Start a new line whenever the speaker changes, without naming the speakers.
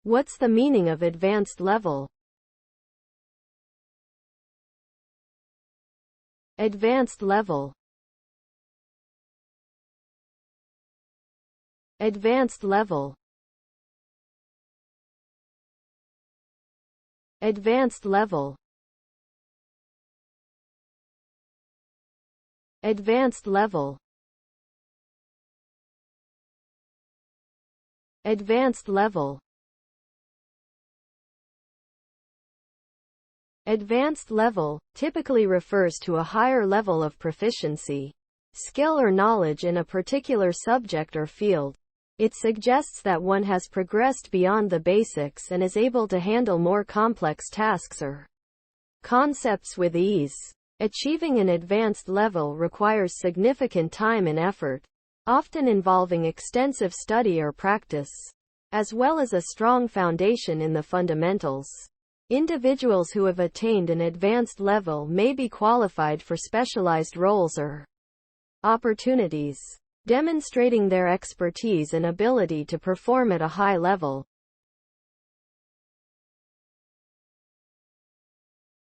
What's the meaning of advanced level? Advanced level. Advanced level. Advanced level. Advanced level. Advanced level. Advanced level typically refers to a higher level of proficiency, skill or knowledge in a particular subject or field. It suggests that one has progressed beyond the basics and is able to handle more complex tasks or concepts with ease. Achieving an advanced level requires significant time and effort, often involving extensive study or practice, as well as a strong foundation in the fundamentals. Individuals who have attained an advanced level may be qualified for specialized roles or opportunities, demonstrating their expertise and ability to perform at a high level.